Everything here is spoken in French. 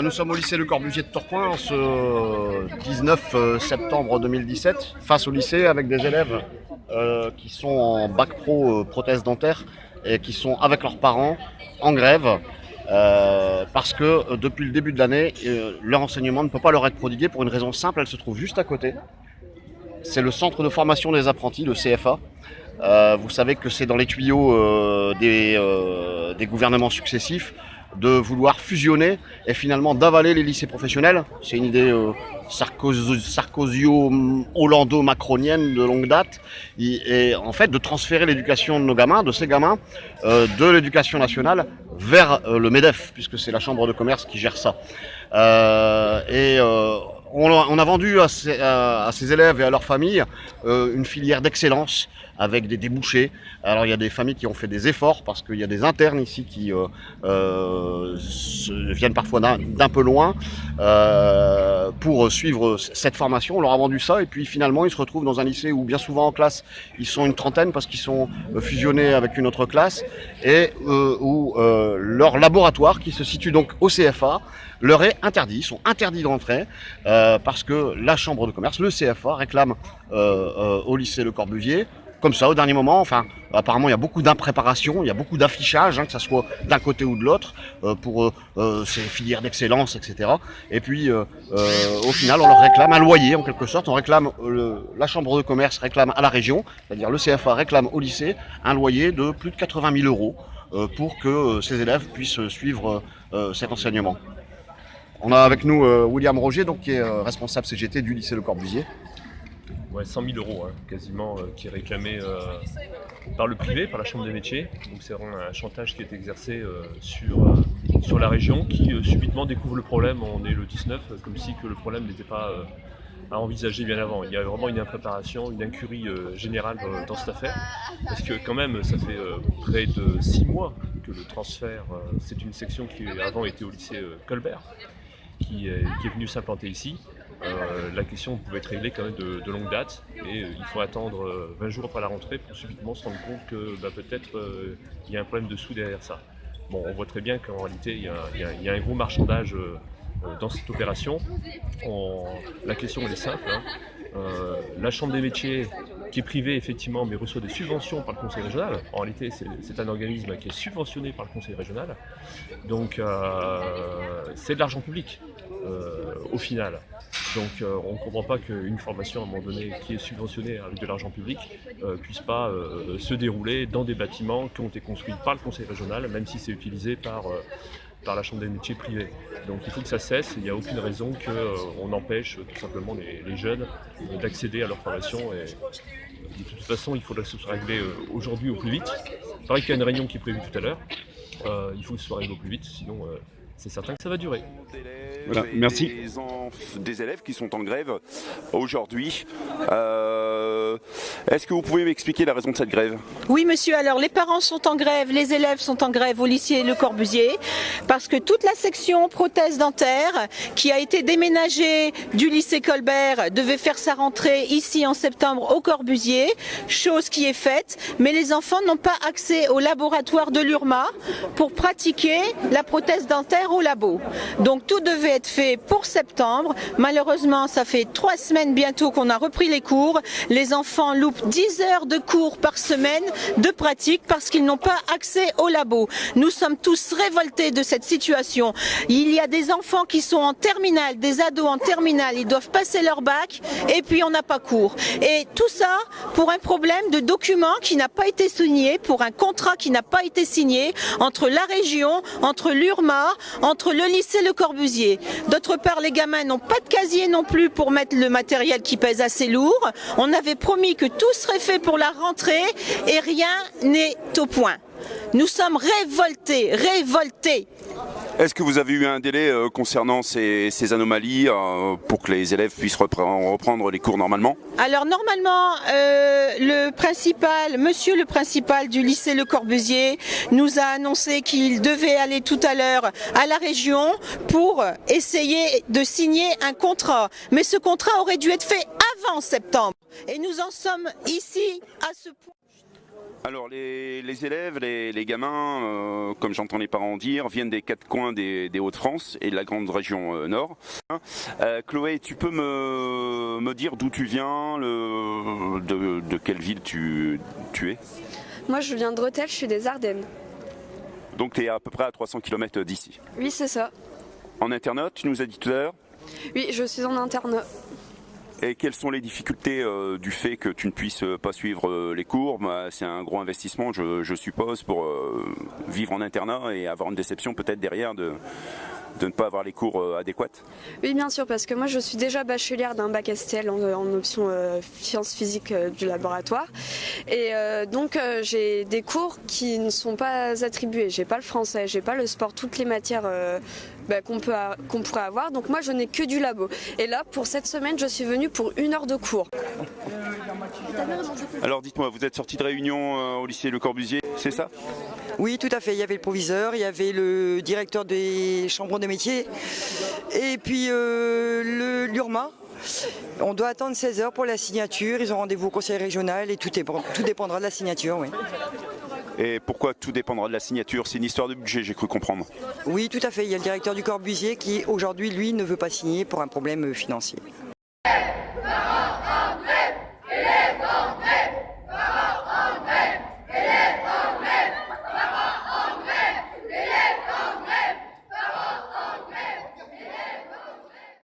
Nous sommes au lycée Le Corbusier de Tourcoing ce 19 septembre 2017, face au lycée avec des élèves qui sont en bac pro prothèse dentaire et qui sont avec leurs parents en grève parce que depuis le début de l'année, leur enseignement ne peut pas leur être prodigué pour une raison simple, elle se trouve juste à côté. C'est le centre de formation des apprentis, le CFA. Vous savez que c'est dans les tuyaux des gouvernements successifs de vouloir fusionner et finalement d'avaler les lycées professionnels. C'est une idée sarkozyo-hollando-macronienne de longue date. Et en fait de transférer l'éducation de nos gamins, de ces gamins, de l'éducation nationale vers le MEDEF, puisque c'est la chambre de commerce qui gère ça. On a vendu à ces élèves et à leurs familles une filière d'excellence avec des débouchés. Alors il y a des familles qui ont fait des efforts parce qu'il y a des internes ici qui viennent parfois d'un peu loin pour suivre cette formation. On leur a vendu ça et puis finalement ils se retrouvent dans un lycée où bien souvent en classe ils sont une trentaine parce qu'ils sont fusionnés avec une autre classe et où leur laboratoire qui se situe donc au CFA leur est interdit, ils sont interdits d'entrer parce que la chambre de commerce, le CFA, réclame au lycée Le Corbusier, comme ça au dernier moment. Enfin, apparemment il y a beaucoup d'impréparation, il y a beaucoup d'affichage, que ça soit d'un côté ou de l'autre, pour ces filières d'excellence, etc. Et puis au final on leur réclame un loyer en quelque sorte, on réclame, la chambre de commerce réclame à la région, c'est-à-dire le CFA réclame au lycée un loyer de plus de 80 000 € pour que ces élèves puissent suivre cet enseignement. On a avec nous William Roger, donc, qui est responsable CGT du lycée Le Corbusier. Ouais, 100 000 €, quasiment, qui est réclamé par le privé, par la Chambre des métiers. Donc c'est vraiment un chantage qui est exercé sur la région qui subitement découvre le problème. On est le 19, comme si que le problème n'était pas à envisager bien avant. Il y a vraiment une impréparation, une incurie générale dans cette affaire. Parce que quand même, ça fait près de 6 mois que le transfert, c'est une section qui avant était au lycée Colbert, qui est venu s'implanter ici. La question pouvait être réglée quand même de longue date et il faut attendre 20 jours après la rentrée pour subitement se rendre compte que peut-être il y a un problème de sous derrière ça. Bon, on voit très bien qu'en réalité il y a un gros marchandage dans cette opération. La question elle est simple, la Chambre des métiers qui est privée effectivement mais reçoit des subventions par le Conseil régional. En réalité c'est un organisme qui est subventionné par le Conseil régional, donc c'est de l'argent public au final. Donc on ne comprend pas qu'une formation à un moment donné qui est subventionnée avec de l'argent public puisse pas se dérouler dans des bâtiments qui ont été construits par le Conseil régional, même si c'est utilisé par la Chambre des métiers privée. Donc il faut que ça cesse, il n'y a aucune raison qu'on empêche tout simplement les jeunes d'accéder à leur formation. Et de toute façon, il faudrait que ce soit réglé aujourd'hui au plus vite. C'est vrai qu'il y a une réunion qui est prévue tout à l'heure, il faut que ce soit réglé au plus vite, sinon c'est certain que ça va durer. Voilà, merci. Des élèves qui sont en grève aujourd'hui. Est-ce que vous pouvez m'expliquer la raison de cette grève? Oui monsieur, alors les parents sont en grève, les élèves sont en grève au lycée Le Corbusier parce que toute la section prothèse dentaire qui a été déménagée du lycée Colbert devait faire sa rentrée ici en septembre au Corbusier, chose qui est faite, mais les enfants n'ont pas accès au laboratoire de l'URMA pour pratiquer la prothèse dentaire au labo. Donc tout devait être fait pour septembre. Malheureusement, ça fait 3 semaines bientôt qu'on a repris les cours. Les enfants loupent 10 heures de cours par semaine de pratique parce qu'ils n'ont pas accès au labo. Nous sommes tous révoltés de cette situation. Il y a des enfants qui sont en terminale, des ados en terminale, ils doivent passer leur bac et puis on n'a pas cours. Et tout ça pour un problème de document qui n'a pas été signé, pour un contrat qui n'a pas été signé entre la région, entre l'URMA, entre le lycée Le Corbusier. D'autre part, les gamins n'ont pas de casier non plus pour mettre le matériel qui pèse assez lourd. On avait promis que tout serait fait pour la rentrée et rien n'est au point. Nous sommes révoltés, révoltés. Est-ce que vous avez eu un délai concernant ces anomalies pour que les élèves puissent reprendre les cours normalement? Alors normalement, monsieur le principal du lycée Le Corbusier nous a annoncé qu'il devait aller tout à l'heure à la région pour essayer de signer un contrat. Mais ce contrat aurait dû être fait avant septembre. Et nous en sommes ici à ce point. Alors les élèves, les gamins, comme j'entends les parents dire, viennent des quatre coins des Hauts-de-France et de la grande région nord. Chloé, tu peux me dire d'où tu viens, de quelle ville tu es? Moi je viens de Rethel, je suis des Ardennes. Donc tu es à peu près à 300 km d'ici. Oui, c'est ça. En internat, tu nous as dit tout à l'heure? Oui, je suis en internat. Et quelles sont les difficultés du fait que tu ne puisses pas suivre les cours? C'est un gros investissement, je suppose, pour vivre en internat et avoir une déception peut-être derrière de ne pas avoir les cours adéquats. Oui, bien sûr, parce que moi je suis déjà bachelière d'un bac STL en option sciences physiques du laboratoire. Et donc j'ai des cours qui ne sont pas attribués. J'ai pas le français, j'ai pas le sport, toutes les matières qu'on pourrait avoir. Donc moi je n'ai que du labo. Et là, pour cette semaine, je suis venue pour 1 heure de cours. Alors dites-moi, vous êtes sorti de réunion au lycée Le Corbusier, c'est ça? Oui, tout à fait. Il y avait le proviseur, il y avait le directeur des chambres de métiers et puis l'URMA. On doit attendre 16 heures pour la signature. Ils ont rendez-vous au conseil régional et tout dépendra de la signature. Oui. Et pourquoi tout dépendra de la signature? C'est une histoire de budget, j'ai cru comprendre. Oui, tout à fait. Il y a le directeur du Corbusier qui, aujourd'hui, lui, ne veut pas signer pour un problème financier.